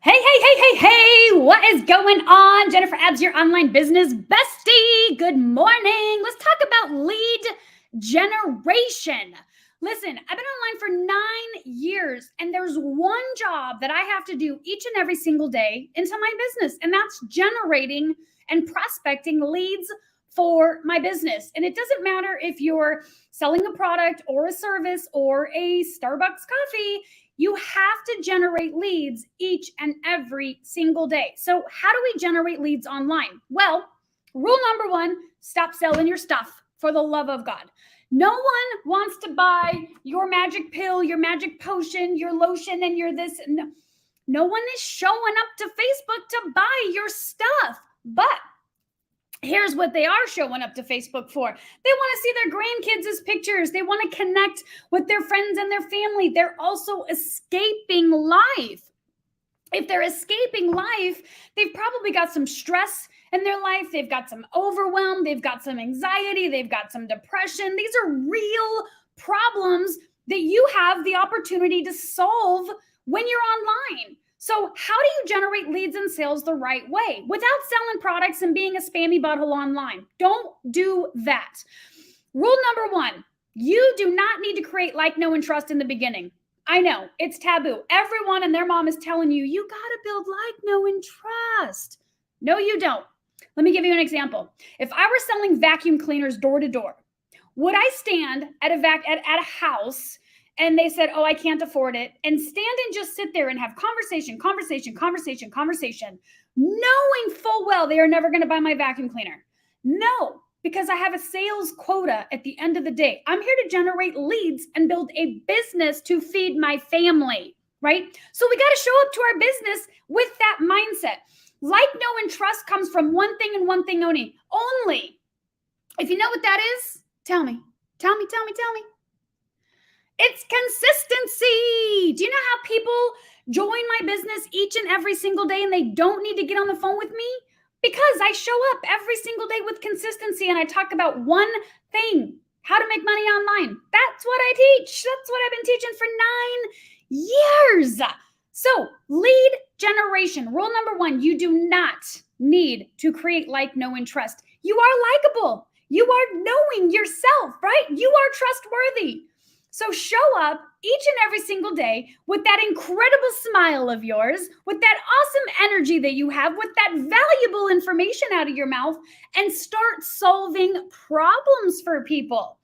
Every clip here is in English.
Hey, what is going on? Jennifer Abbs, your online business bestie. Good morning. Let's talk about lead generation. Listen, I've been online for 9 years, and there's one job that I have to do each and every single day into my business, and that's generating and prospecting leads for my business. And it doesn't matter if you're selling a product or a service or a Starbucks coffee. You have to generate leads each and every single day. So, how do we generate leads online? Well, rule number one, stop selling your stuff, for the love of God. No one wants to buy your magic pill, your magic potion, your lotion, and your this. No one is showing up to Facebook to buy your stuff. But here's what they are showing up to Facebook for. They want to see their grandkids' pictures. They want to connect with their friends and their family. They're also escaping life. If they're escaping life, they've probably got some stress in their life. They've got some overwhelm. They've got some anxiety. They've got some depression. These are real problems that you have the opportunity to solve when you're online. So how do you generate leads and sales the right way without selling products and being a spammy butthole online? Don't do that. Rule number one, you do not need to create like, know, and trust in the beginning. I know it's taboo. Everyone and their mom is telling you, you got to build like, know, and trust. No, you don't. Let me give you an example. If I were selling vacuum cleaners door to door, would I stand at a house and they said, oh, I can't afford it, and stand and just sit there and have conversation, knowing full well they are never going to buy my vacuum cleaner? No, because I have a sales quota at the end of the day. I'm here to generate leads and build a business to feed my family, right? So we got to show up to our business with that mindset. Like, know, and trust comes from one thing and one thing only. If you know what that is, tell me. It's consistency. Do you know how people join my business each and every single day and they don't need to get on the phone with me? Because I show up every single day with consistency and I talk about one thing, how to make money online. That's what I teach. That's what I've been teaching for 9 years. So, lead generation. Rule number one, you do not need to create like, know, and trust. You are likable. You are knowing yourself, right? You are trustworthy. So show up each and every single day with that incredible smile of yours, with that awesome energy that you have, with that valuable information out of your mouth, and start solving problems for people.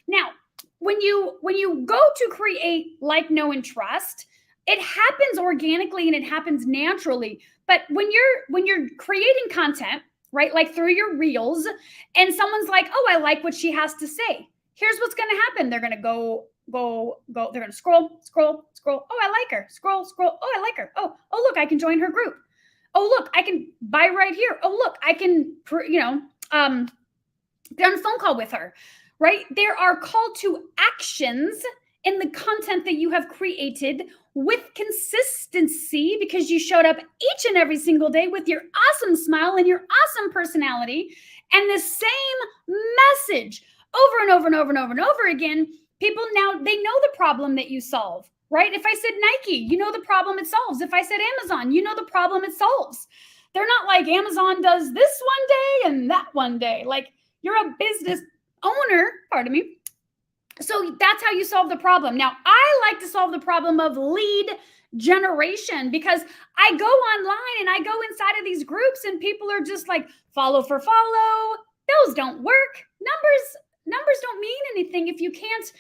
Now, when you go to create like, know, and trust, it happens organically and it happens naturally. But when you're creating content, right, like through your reels, and someone's like, oh, I like what she has to say. Here's what's going to happen. They're going to go. They're going to scroll. Oh, I like her. Scroll. Oh, I like her. Oh, look, I can join her group. Oh, look, I can buy right here. Oh, look, I can, get on a phone call with her, right? There are call to actions in the content that you have created with consistency because you showed up each and every single day with your awesome smile and your awesome personality and the same message over and over again. People now, they know the problem that you solve, right? If I said Nike, you know the problem it solves. If I said Amazon, you know the problem it solves. They're not like Amazon does this one day and that one day. Like, you're a business owner, pardon me. So that's how you solve the problem. Now, I like to solve the problem of lead generation because I go online and I go inside of these groups and people are just like, follow for follow. Those don't work. Numbers don't mean anything if you can't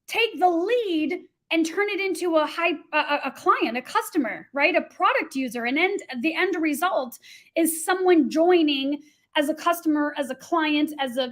take the lead and turn it into a client, a customer, right? A product user. And the end result is someone joining as a customer, as a client, as a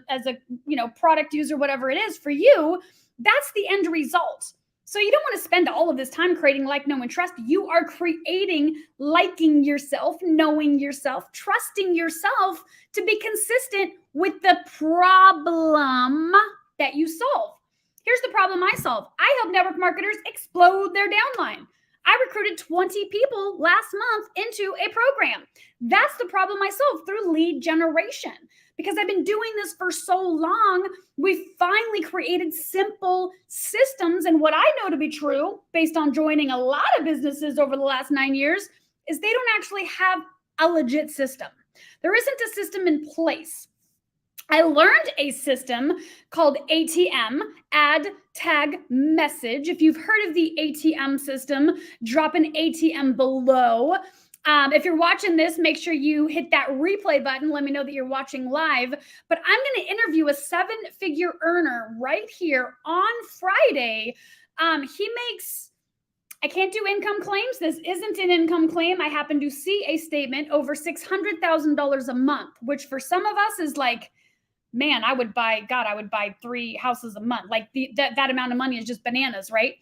product user, whatever it is for you. That's the end result. So you don't want to spend all of this time creating like, know, and trust. You are creating liking yourself, knowing yourself, trusting yourself to be consistent with the problem that you solve. Here's the problem I solve. I help network marketers explode their downline. I recruited 20 people last month into a program. That's the problem I solve through lead generation. Because I've been doing this for so long, we've finally created simple systems. And what I know to be true, based on joining a lot of businesses over the last 9 years, is they don't actually have a legit system. There isn't a system in place. I learned a system called ATM, add, tag, message. If you've heard of the ATM system, drop an ATM below. If you're watching this, make sure you hit that replay button. Let me know that you're watching live. But I'm going to interview a 7-figure earner right here on Friday. He makes, I can't do income claims. This isn't an income claim. I happen to see a statement over $600,000 a month, which for some of us is like, man, I would buy 3 houses a month. Like that amount of money is just bananas, right?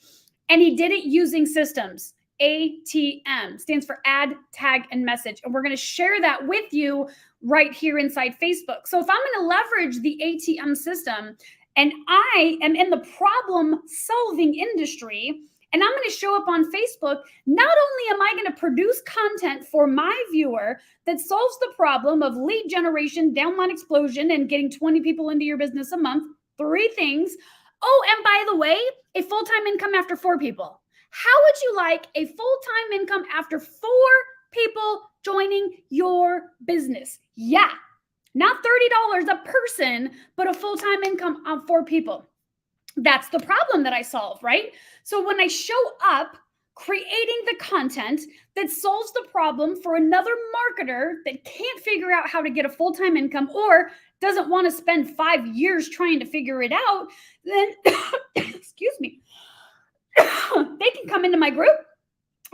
And he did it using systems. ATM stands for add, tag, and message. And we're going to share that with you right here inside Facebook. So if I'm going to leverage the ATM system and I am in the problem solving industry, and I'm going to show up on Facebook, not only am I going to produce content for my viewer that solves the problem of lead generation, downline explosion, and getting 20 people into your business a month, 3 things. Oh, and by the way, a full-time income after 4 people. How would you like a full-time income after 4 people joining your business? Yeah, not $30 a person, but a full-time income on 4 people. That's the problem that I solve, right? So when I show up creating the content that solves the problem for another marketer that can't figure out how to get a full-time income or doesn't want to spend 5 years trying to figure it out, then, excuse me, they can come into my group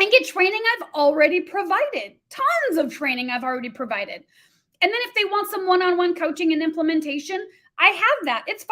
and get training I've already provided. Tons of training I've already provided. And then if they want some one-on-one coaching and implementation, I have that. It's $500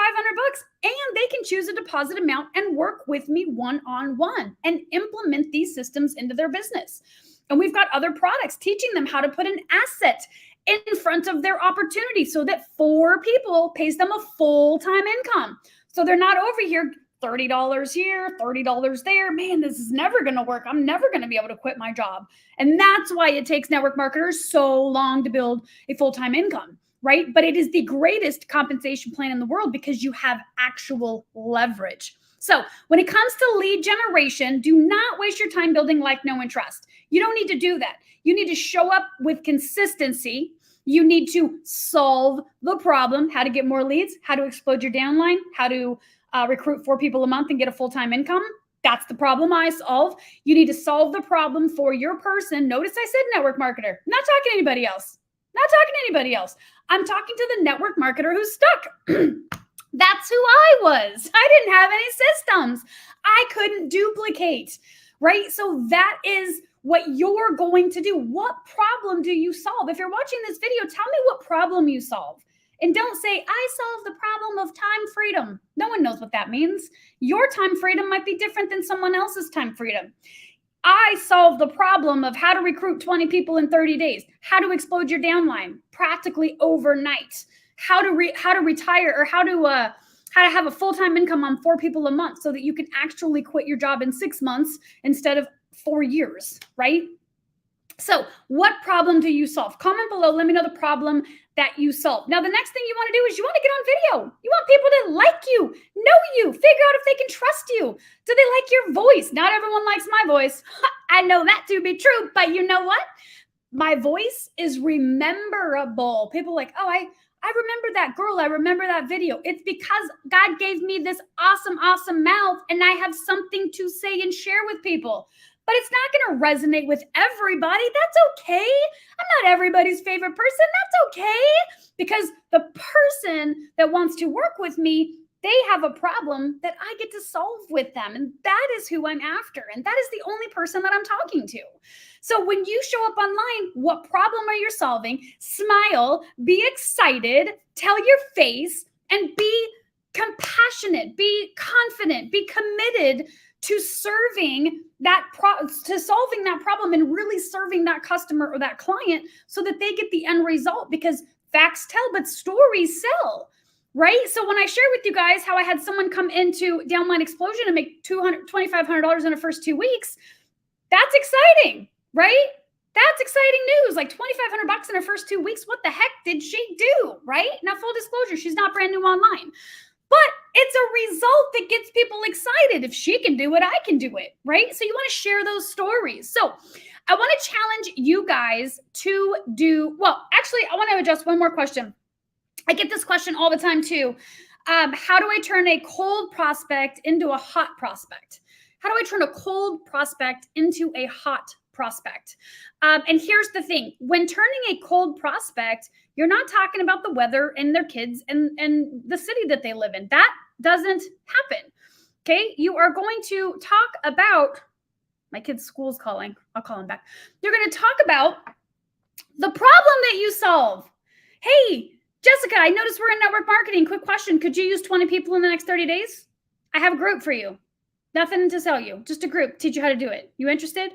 and they can choose a deposit amount and work with me one-on-one and implement these systems into their business. And we've got other products teaching them how to put an asset in front of their opportunity so that 4 people pays them a full-time income. So they're not over here $30 here, $30 there. Man, this is never going to work. I'm never going to be able to quit my job. And that's why it takes network marketers so long to build a full-time income, right? But it is the greatest compensation plan in the world because you have actual leverage. So when it comes to lead generation, do not waste your time building like, know, and trust. You don't need to do that. You need to show up with consistency. You need to solve the problem, how to get more leads, how to explode your downline, how to recruit 4 people a month and get a full-time income. That's the problem I solve. You need to solve the problem for your person. Notice I said network marketer. I'm not talking to anybody else. Not talking to anybody else. I'm talking to the network marketer who's stuck. That's who I was. I didn't have any systems. I couldn't duplicate, right? So that is what you're going to do. What problem do you solve? If you're watching this video, tell me what problem you solve. And don't say, I solve the problem of time freedom. No one knows what that means. Your time freedom might be different than someone else's time freedom. I solve the problem of how to recruit 20 people in 30 days, how to explode your downline practically overnight, how to retire, or how to have a full-time income on 4 people a month so that you can actually quit your job in 6 months instead of 4 years, right? So what problem do you solve? Comment below. Let me know the problem that you solve. Now, the next thing you want to do is you want to get on video. You want people to like you, know you, figure out if they can trust you. Do they like your voice? Not everyone likes my voice. I know that to be true, but you know what? My voice is rememberable. People are like, oh, I remember that girl. I remember that video. It's because God gave me this awesome, awesome mouth, and I have something to say and share with people. But it's not going to resonate with everybody. That's okay. I'm not everybody's favorite person. That's okay. Because the person that wants to work with me, they have a problem that I get to solve with them. And that is who I'm after. And that is the only person that I'm talking to. So when you show up online, what problem are you solving? Smile, be excited, tell your face, and be compassionate, be confident, be committed to serving to solving that problem and really serving that customer or that client so that they get the end result, because facts tell, but stories sell, right? So when I share with you guys how I had someone come into Downline Explosion and make $2,500 in the first 2 weeks, that's exciting, right? That's exciting news. Like $2,500 in her first 2 weeks. What the heck did she do, right? Now, full disclosure, she's not brand new online. But it's a result that gets people excited. If she can do it, I can do it, right? So you want to share those stories. So I want to challenge you guys to do, well, actually, I want to address one more question. I get this question all the time too. How do I turn a cold prospect into a hot prospect? How do I turn a cold prospect into a hot prospect? And here's the thing. When turning a cold prospect, you're not talking about the weather and their kids and the city that they live in. That doesn't happen. Okay? You are going to talk about, my kid's school's calling. I'll call him back. You're going to talk about the problem that you solve. Hey, Jessica, I noticed we're in network marketing. Quick question. Could you use 20 people in the next 30 days? I have a group for you. Nothing to sell you, just a group. Teach you how to do it. You interested?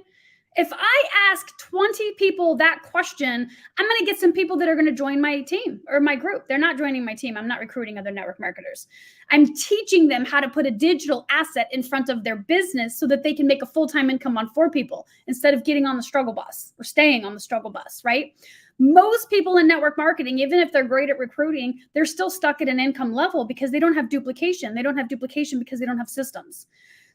If I ask 20 people that question, I'm going to get some people that are going to join my team or my group. They're not joining my team. I'm not recruiting other network marketers. I'm teaching them how to put a digital asset in front of their business so that they can make a full-time income on 4 people instead of getting on the struggle bus or staying on the struggle bus, right? Most people in network marketing, even if they're great at recruiting, they're still stuck at an income level because they don't have duplication. They don't have duplication because they don't have systems.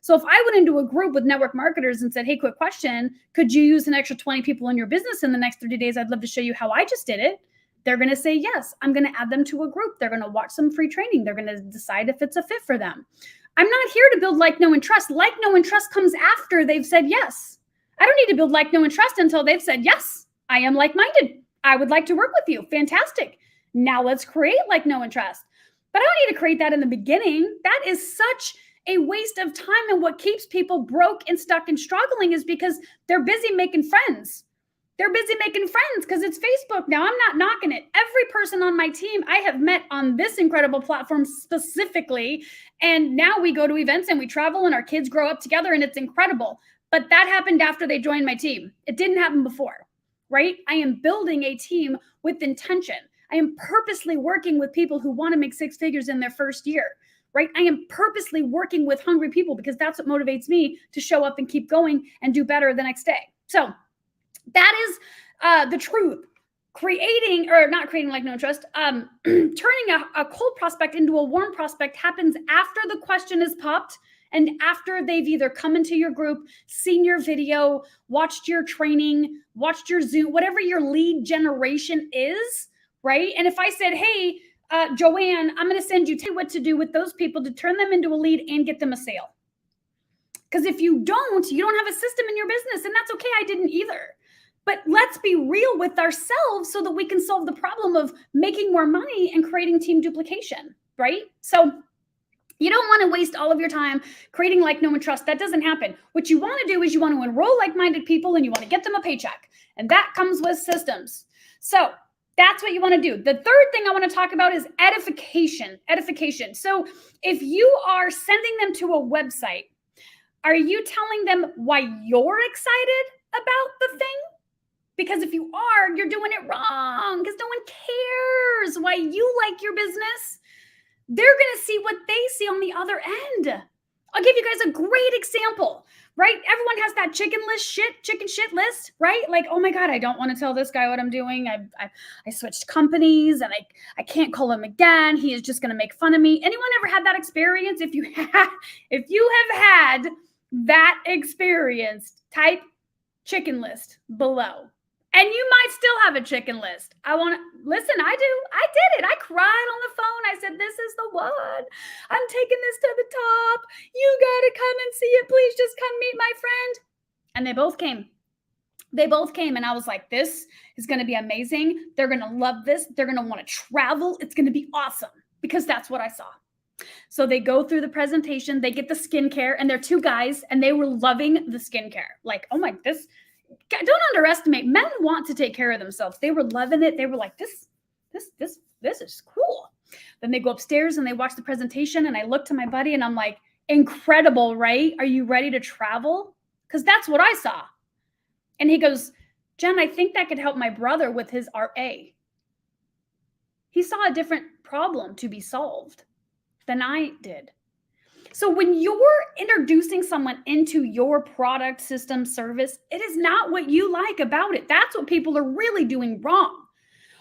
So if I went into a group with network marketers and said, hey, quick question, could you use an extra 20 people in your business in the next 30 days? I'd love to show you how I just did it. They're going to say, yes, I'm going to add them to a group. They're going to watch some free training. They're going to decide if it's a fit for them. I'm not here to build like, know, and trust. Like, know, and trust comes after they've said yes. I don't need to build like, know, and trust until they've said, yes, I am like-minded. I would like to work with you. Fantastic. Now let's create like, know, and trust. But I don't need to create that in the beginning. That is such a waste of time. And what keeps people broke and stuck and struggling is because they're busy making friends. They're busy making friends because it's Facebook. Now, I'm not knocking it. Every person on my team I have met on this incredible platform specifically. And now we go to events and we travel and our kids grow up together and it's incredible. But that happened after they joined my team. It didn't happen before, right? I am building a team with intention. I am purposely working with people who want to make 6 figures in their first year. Right? I am purposely working with hungry people because that's what motivates me to show up and keep going and do better the next day. So that is the truth. Creating, or not creating like, know, and trust, turning a cold prospect into a warm prospect happens after the question is popped and after they've either come into your group, seen your video, watched your training, watched your Zoom, whatever your lead generation is, right? And if I said, hey, Joanne, I'm going to send you what to do with those people to turn them into a lead and get them a sale. Because if you don't have a system in your business, and that's okay. I didn't either. But let's be real with ourselves so that we can solve the problem of making more money and creating team duplication, right? So you don't want to waste all of your time creating like, know, and trust. That doesn't happen. What you want to do is you want to enroll like-minded people and you want to get them a paycheck. And that comes with systems. So that's what you want to do. The third thing I want to talk about is edification. Edification. So if you are sending them to a website, are you telling them why you're excited about the thing? Because if you are, you're doing it wrong because no one cares why you like your business. They're going to see what they see on the other end. I'll give you guys a great example, right? Everyone has that chicken shit list, right? Like, oh my God, I don't want to tell this guy what I'm doing. I switched companies and I can't call him again. He is just going to make fun of me. Anyone ever had that experience? If you have had that experience, type chicken list below. And you might still have a chicken list. Listen, I do. I did it. I cried on the phone. I said, this is the one. I'm taking this to the top. You got to come and see it. Please just come meet my friend. And they both came. They both came. And I was like, this is going to be amazing. They're going to love this. They're going to want to travel. It's going to be awesome because that's what I saw. So they go through the presentation. They get the skincare and they're 2 guys and they were loving the skincare. Like, oh my, don't underestimate. Men want to take care of themselves. They were loving it. They were like, this is cool. Then they go upstairs and they watch the presentation. And I look to my buddy and I'm like, incredible, right? Are you ready to travel? Because that's what I saw. And he goes, Jen, I think that could help my brother with his RA. He saw a different problem to be solved than I did. So when you're introducing someone into your product, system, service, it is not what you like about it. That's what people are really doing wrong.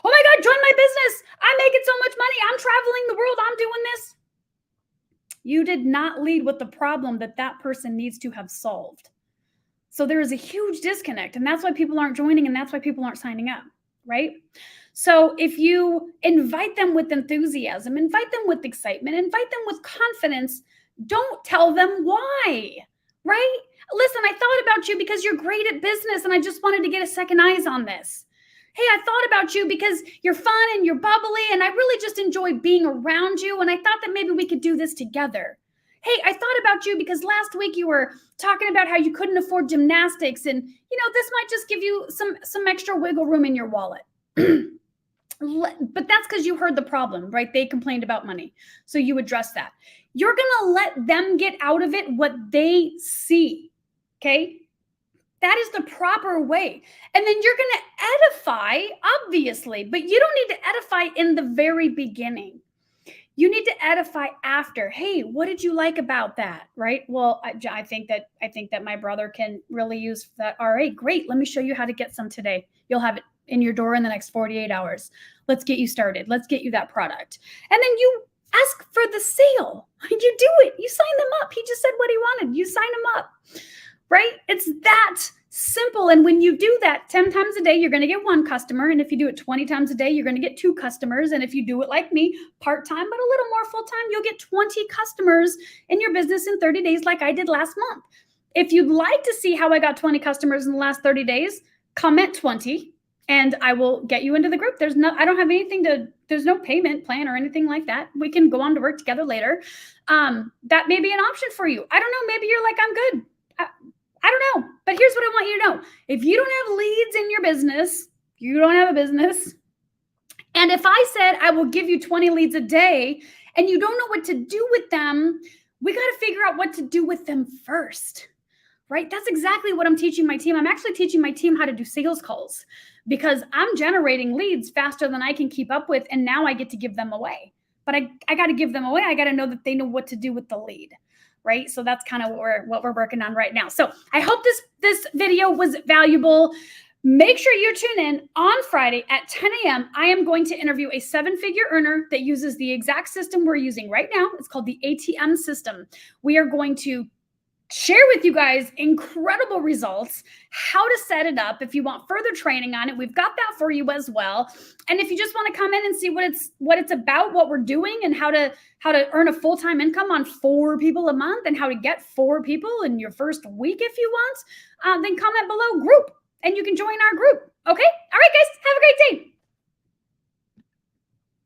Oh my God, join my business. I'm making so much money. I'm traveling the world. I'm doing this. You did not lead with the problem that person needs to have solved. So there is a huge disconnect, and that's why people aren't joining, and that's why people aren't signing up, right? So if you invite them with enthusiasm, invite them with excitement, invite them with confidence, don't tell them why, right? Listen, I thought about you because you're great at business and I just wanted to get a second eyes on this. Hey, I thought about you because you're fun and you're bubbly and I really just enjoy being around you and I thought that maybe we could do this together. Hey, I thought about you because last week you were talking about how you couldn't afford gymnastics and, this might just give you some extra wiggle room in your wallet. But that's because you heard the problem, right? They complained about money. So you address that. You're going to let them get out of it what they see, okay? That is the proper way. And then you're going to edify, obviously, but you don't need to edify in the very beginning. You need to edify after. Hey, what did you like about that? Right? Well, I think that my brother can really use that RA. Great. Let me show you how to get some today. You'll have it in your door in the next 48 hours. Let's get you started. Let's get you that product. And then you ask for the sale. You do it. You sign them up. He just said what he wanted. You sign them up. Right? It's that simple. And when you do that 10 times a day, you're going to get one customer. And if you do it 20 times a day, you're going to get 2 customers. And if you do it like me, part-time, but a little more full-time, you'll get 20 customers in your business in 30 days like I did last month. If you'd like to see how I got 20 customers in the last 30 days, comment 20 and I will get you into the group. I don't have there's no payment plan or anything like that. We can go on to work together later. That may be an option for you. I don't know. Maybe you're like, I'm good. I don't know, but here's what I want you to know. If you don't have leads in your business, you don't have a business. And if I said, I will give you 20 leads a day and you don't know what to do with them, we got to figure out what to do with them first, right? That's exactly what I'm teaching my team. I'm actually teaching my team how to do sales calls because I'm generating leads faster than I can keep up with. And now I get to give them away, but I got to give them away. I got to know that they know what to do with the lead. Right? So that's kind of what we're working on right now. So I hope this video was valuable. Make sure you tune in on Friday at 10 a.m. I am going to interview a 7-figure earner that uses the exact system we're using right now. It's called the ATM system. We are going to share with you guys incredible results, how to set it up. If you want further training on it, we've got that for you as well. And if you just want to come in and see what it's about, what we're doing and how to earn a full-time income on 4 people a month and how to get 4 people in your first week if you want, then comment below group and you can join our group. Okay? All right, guys, have a great day.